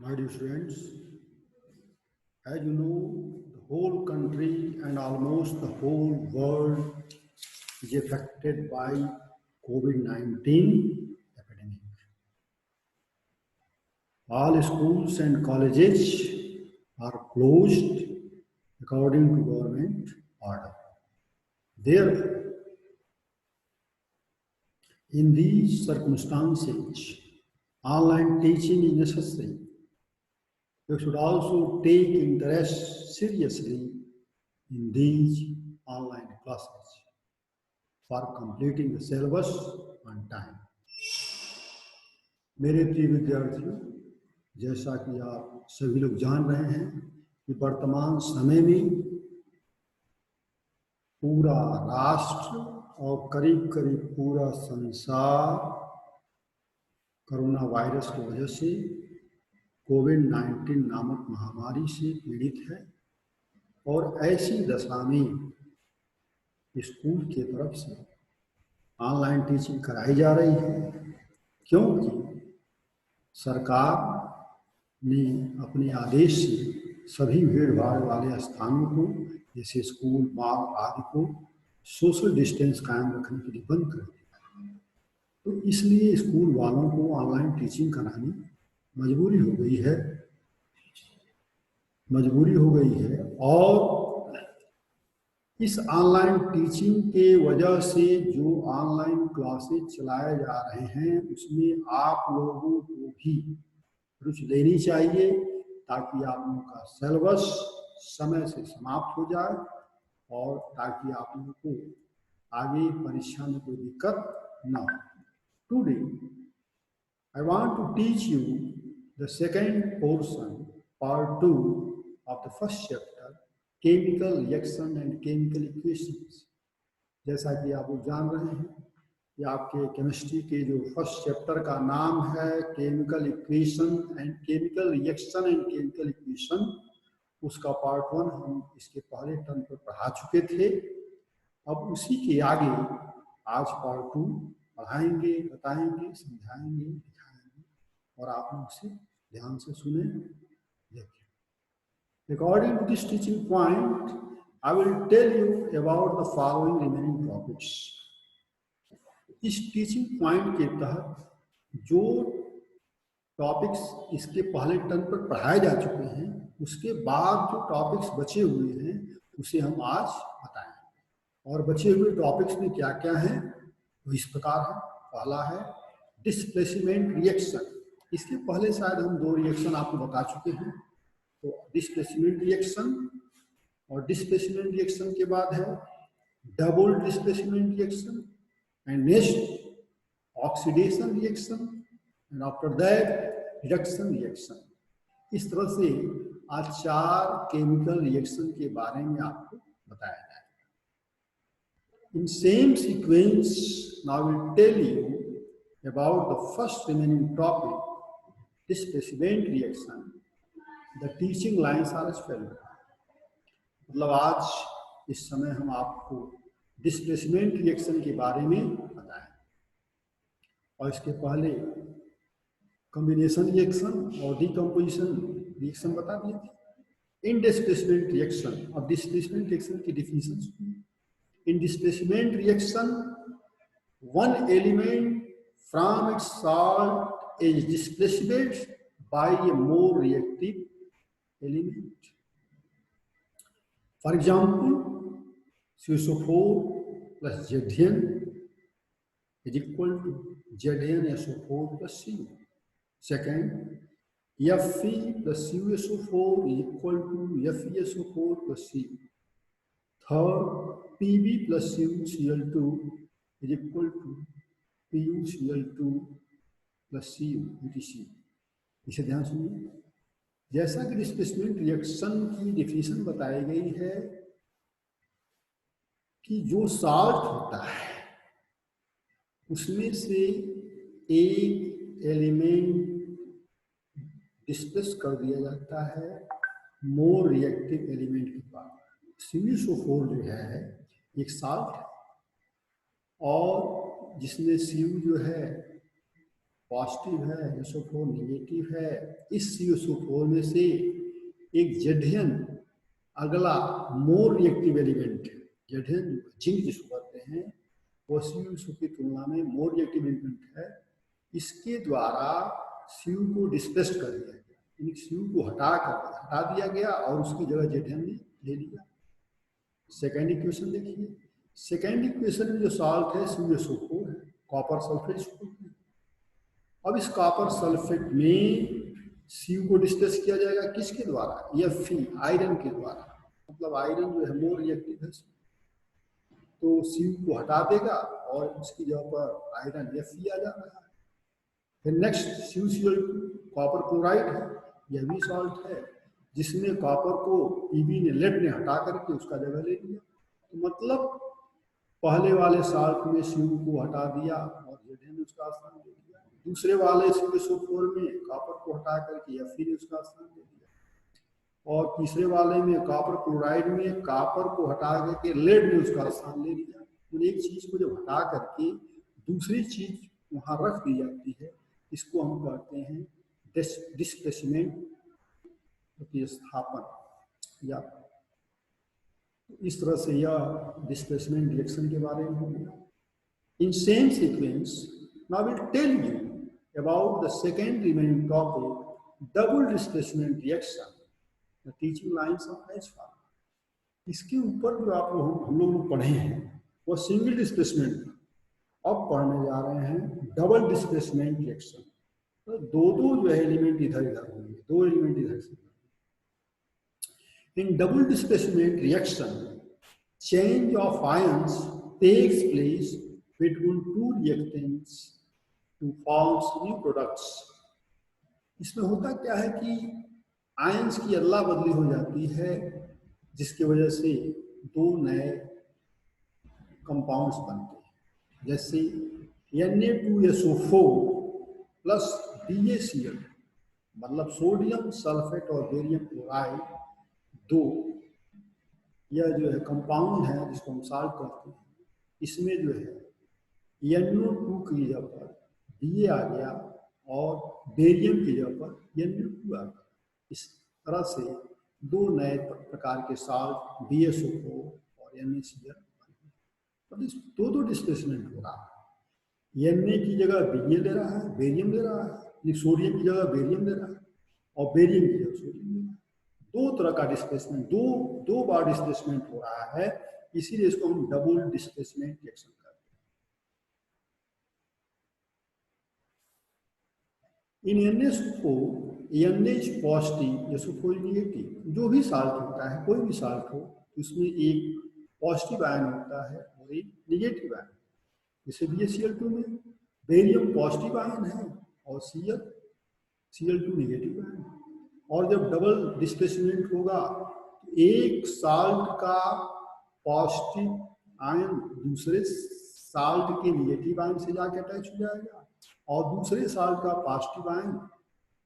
My dear students, as you know, the whole country and almost the whole world is affected by COVID-19 epidemic. All schools and colleges are closed according to government order. Therefore, in these circumstances, online teaching is necessary. You should also take interest seriously in these online classes for completing the syllabus on time. मेरे प्रिय विद्यार्थियों, जैसा कि आप सभी लोग जान रहे हैं कि वर्तमान समय में पूरा राष्ट्र और करीब करीब पूरा संसार कोरोना वायरस की वजह से कोविड-19 नामक महामारी से पीड़ित है और ऐसी दशा में स्कूल की तरफ से ऑनलाइन टीचिंग कराई जा रही है, क्योंकि सरकार ने अपने आदेश से सभी भीड़ भाड़ वाले स्थानों को जैसे स्कूल, मॉल आदि को सोशल डिस्टेंस कायम रखने के लिए बंद कर दिया। तो इसलिए स्कूल वालों को ऑनलाइन टीचिंग करानी मजबूरी हो गई है और इस ऑनलाइन टीचिंग के वजह से जो ऑनलाइन क्लासेस चलाए जा रहे हैं उसमें आप लोगों को भी रुचि लेनी चाहिए ताकि आप लोगों का सिलेबस समय से समाप्त हो जाए और ताकि आप लोगों को आगे परीक्षा में कोई दिक्कत न हो। Today I want to teach you the second portion, part 2 of the first chapter, chemical reaction and chemical equations. जैसा कि आप लोग जान रहे हैं कि आपके केमिस्ट्री के जो फर्स्ट चैप्टर का नाम है chemical equation and chemical reaction and chemical equation, उसका पार्ट 1 हम इसके पहले टर्म पर पढ़ा चुके थे। अब उसी के आगे आज पार्ट 2 पढ़ाएंगे, बताएंगे, समझाएंगे, दिखाएंगे और आप लोग उसे ध्यान से सुने, देखें। According to this teaching point, I will tell you about the following remaining topics. इस टीचिंग पॉइंट के तहत जो टॉपिक्स इसके पहले टर्म पर पढ़ाए जा चुके हैं उसके बाद जो टॉपिक्स बचे हुए हैं उसे हम आज बताएंगे। और बचे हुए टॉपिक्स में क्या क्या हैं वो इस प्रकार है। पहला है डिस्प्लेसमेंट रिएक्शन। इसके पहले शायद हम 2 रिएक्शन आपको बता चुके हैं। तो डिस्प्लेसमेंट रिएक्शन और डिस्प्लेसमेंट रिएक्शन के बाद है double displacement reaction and next oxidation reaction and after that reduction reaction. इस तरह से आज 4 केमिकल रिएक्शन के बारे में आपको बताया जाएगा। In same sequence, now I will tell you about the first remaining topic, displacement reaction. The teaching lines are as follows. मतलब आज इस समय हम आपको डिस्प्लेसमेंट रिएक्शन के बारे में बताएं और इसके पहले कॉम्बिनेशन रिएक्शन और डिकम्पोजिशन रिएक्शन बता दिए थे। इन डिस्प्लेसमेंट रिएक्शन, अब डिस्प्लेसमेंट रिएक्शन की डिफिनेशन सुनिए। In displacement reaction, one element from its salt is displaced by a more reactive element. For example, CSO4 plus Zn is equal to ZnSO4 plus Cu. Second, Fe plus CuSO4 is equal to FeSO4 plus Cu. Third, Pb plus CuCl2 is equal to PuCl2 plus Cu, etc. इसे ध्यान सुनिए। जैसा कि displacement reaction की definition बताई गई है कि जो साल्ट होता है उसमें से एक एलिमेंट डिस्प्लेस कर दिया जाता है मोर रिएक्टिव एलिमेंट के पास। CuSO4 जो है एक साल्ट है और जिसमें Cu जो है पॉजिटिव है, SO4 नेगेटिव है। इस CSO4 में से एक जेडहेन अगला मोर रिएक्टिव एलिमेंट है। जेडहेन जिंक जिसको कहते हैं वो CuSO की तुलना में मोर रिएक्टिव एलिमेंट है। इसके द्वारा CU को डिस्प्लेस कर दिया गया, यानी CU को हटा दिया गया और उसकी जगह जेडहेन ने ले लिया। सेकेंड इक्वेशन देखिए, सेकेंड इक्वेशन में जो साल्ट है CuSO4 है, कॉपर सल्फेट। अब इस कॉपर सल्फेट में CU को डिस्प्लेस किया जाएगा किसके द्वारा? Fe आयरन के द्वारा। मतलब आयरन जो है मोर रिएक्टिव है, तो CU को हटा देगा और उसकी जगह पर आयरन Fe आ जा रहा है। फिर नेक्स्ट CuCl2 कॉपर क्लोराइड है, यह भी सॉल्ट है जिसमें कॉपर को Pb ने लेड ने हटा करके उसका जगह ले लिया। तो मतलब पहले वाले साल्ट में CU को हटा दिया और जेडहेन ने उसका स्थान ले लिया। दूसरे वाले CuSO4 में कॉपर को हटा करके Fe ने उसका स्थान ले लिया। और तीसरे वाले में कॉपर क्लोराइड में कॉपर को हटा करके लेड ने उसका स्थान ले लिया। तो एक चीज को जब हटा करके दूसरी चीज वहां रख दी जाती है, इसको हम कहते हैं डिस्प्लेसमेंट प्रतिस्थापन। या इस तरह से यह डिस्प्लेसमेंट रिएक्शन के बारे में हो गया। In same sequence now I will tell you about the second remaining topic, double displacement reaction, the teaching lines of H1। इसके ऊपर जो आप हम लोग पढ़े हैं वो सिंगल डिस्प्लेसमेंट, अब पढ़ने जा रहे हैं डबल डिस्प्लेसमेंट रिएक्शन। तो दो जो है एलिमेंट इधर होंगे, दो एलिमेंट इधर से। In double displacement reaction, change of ions takes place between two reactants to form new products। इसमें होता क्या है कि आयंस की अदला बदली हो जाती है, जिसकी वजह से दो नए कंपाउंड्स बनते हैं। जैसे Na2SO4 प्लस BaCl, मतलब सोडियम सल्फेट और बेरियम क्लोराइड, दो यह जो है कंपाउंड है जिसको हम साल्ट कहते हैं। इसमें जो है NO2 की जगह पर Ba आ गया और बेरियम की जगह पर Na2 आ गया। इस तरह से दो नए प्रकार के साल्ट BaSO4 और NaCl, तो इस दो डिस्प्लेसमेंट हो रहा है। Na की जगह Ba ले रहा है, बेरियम ले रहा है, सोडियम की जगह बेरियम ले रहा है और बेरियम की जगह सोडियम ले रहा है। दो तरह का डिस्प्लेसमेंट, दो बार डिस्प्लेसमेंट हो रहा है, इसीलिए इसको हम डबल डिस्प्लेसमेंट रिएक्शन कहते हैं। इन NH पॉजिटिव, SO4 नेगेटिव, जो भी साल्ट होता है, कोई भी साल्ट हो, उसमें एक पॉजिटिव आयन होता है और एक नेगेटिव आयन। जैसे BaCl2 में बेरियम पॉजिटिव आयन है और Cl2 नेगेटिव आयन है। और जब डबल डिस्प्लेसमेंट होगा तो एक साल्ट का पॉजिटिव आयन दूसरे साल्ट के नेगेटिव आयन से जाकर अटैच हो जाएगा और दूसरे साल्ट का पॉजिटिव आयन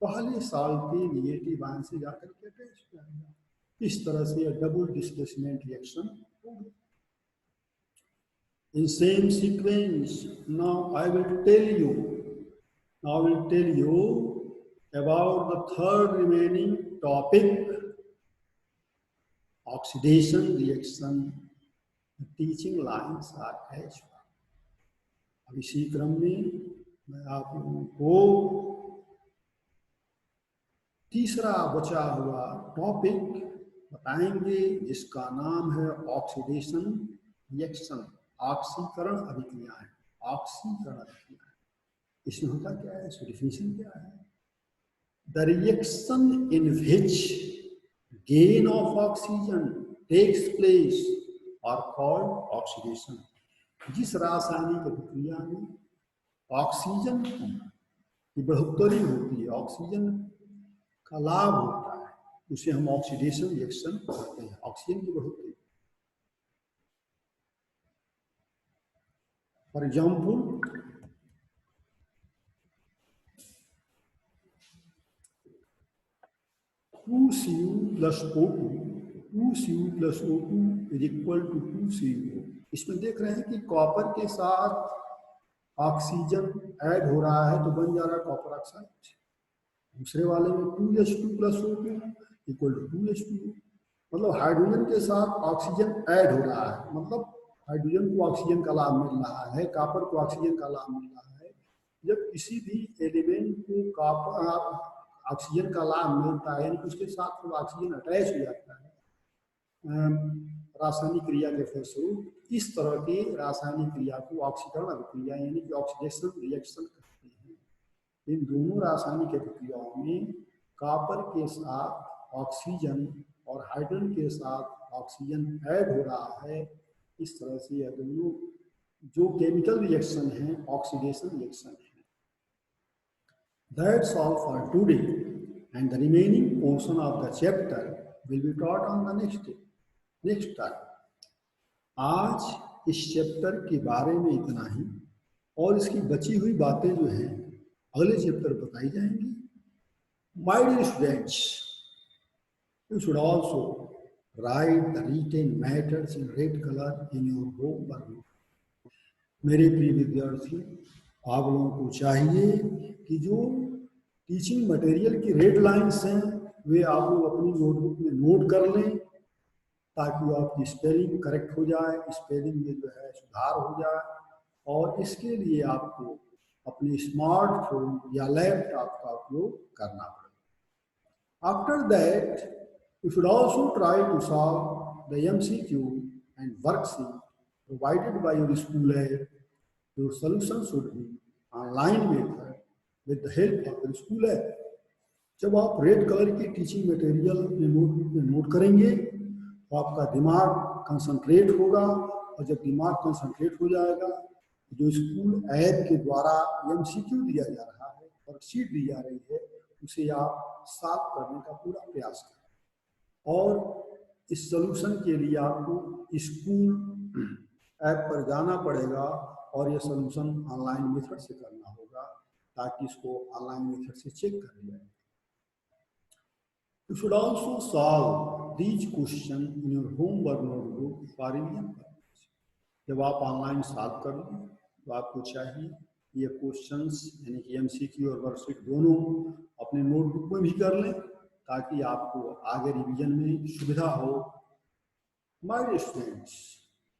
पहले साल्ट के नेगेटिव आयन से जाकर के अटैच हो जाएगा। इस तरह से यह डबल डिस्प्लेसमेंट रिएक्शन होगा। In same sequence, now I will tell you about the third remaining topic, oxidation reaction। The teaching lines are as follows। अब इसी क्रम में मैं आप लोगों को तीसरा बचा हुआ टॉपिक बताएंगे, जिसका नाम है ऑक्सीडेशन रिएक्शन, ऑक्सीकरण अभिक्रियाएं। ऑक्सीकरण अभिक्रियाएं इसमें होता क्या है, इसकी डिफिनेशन क्या है? The reaction in which gain of oxygen takes place are called oxidation। जिस रासायनिक अभिक्रिया में ऑक्सीजन की बढ़ोतरी होती है, ऑक्सीजन का लाभ होता है, उसे हम ऑक्सीडेशन रिएक्शन कहते हैं। ऑक्सीजन की बढ़ोतरी, for example CuCu plus O2, 2Cu plus O2 is equal to 2Cu। इसमें देख रहे हैं कि कॉपर के साथ ऑक्सीजन ऐड हो रहा है तो बन जा रहा है कॉपर ऑक्साइड। दूसरे वाले में 2H2 + O2 = 2H2O, मतलब हाइड्रोजन के साथ ऑक्सीजन ऐड हो रहा है, मतलब हाइड्रोजन को ऑक्सीजन का लाभ मिल रहा है, कॉपर को ऑक्सीजन का लाभ मिल रहा है। जब किसी भी एलिमेंट को कॉपर ऑक्सीजन का लाभ मिलता है, यानी कि उसके साथ ऑक्सीजन अटैच हो जाता है रासायनिक क्रिया के फलस्वरूप, इस तरह की रासायनिक क्रिया को ऑक्सीकरण अभिक्रिया यानी कि ऑक्सीडेशन रिएक्शन कहते हैं। इन दोनों रासायनिक अभिक्रियाओं में कॉपर के साथ ऑक्सीजन और हाइड्रोजन के साथ ऑक्सीजन ऐड हो रहा है। इस तरह से यह दोनों जो केमिकल रिएक्शन है ऑक्सीडेशन रिएक्शन है। That's all for today, and the remaining portion of the chapter will be taught on the next time. आज इस चैप्टर के बारे में इतना ही, और इसकी बची हुई बातें जो हैं अगले चैप्टर बताई जाएंगी। My dear students, you should also write the written matters in red color in your homework. मेरे प्रिय विद्यार्थी, आप लोगों को चाहिए कि जो टीचिंग मटेरियल की रेड लाइन्स हैं वे आप लोग अपनी नोटबुक में नोट कर लें, ताकि आपकी स्पेलिंग करेक्ट हो जाए, स्पेलिंग में जो है सुधार हो जाए। और इसके लिए आपको अपने स्मार्टफोन या लैपटॉप का उपयोग करना पड़ेगा। After that you should also try to solve the MCQ and worksheet provided by your school app. Your solution should be online method with the help of your school app. जब आप red colour की teaching material अपने notebook में note करेंगे तो आपका दिमाग concentrate होगा, और जब दिमाग कंसंट्रेट हो जाएगा जो स्कूल ऐप के द्वारा MCQ दिया जा रहा है, वर्कशीट दी जा रही है, उसे आप सॉल्व करने का पूरा प्रयास करें। और इस सोल्यूशन के लिए आपको स्कूल ऐप पर जाना पड़ेगा और ये सोल्यूशन ऑनलाइन मेथड से करना होगा, ताकि इसको ऑनलाइन मेथड से चेक कर लिया जाए। You should also solve these questions in your homework notebook for revision purpose. जब आप ऑनलाइन सॉल्व कर लें तो आपको चाहिए ये क्वेश्चंस यानी कि MCQ और वर्कशीट दोनों अपने नोटबुक में भी कर लें, ताकि आपको आगे रिवीजन में सुविधा हो। My students,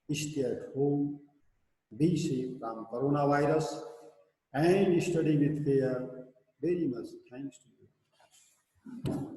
stay at home, be safe from coronavirus, and study with care. Very much thanks to you.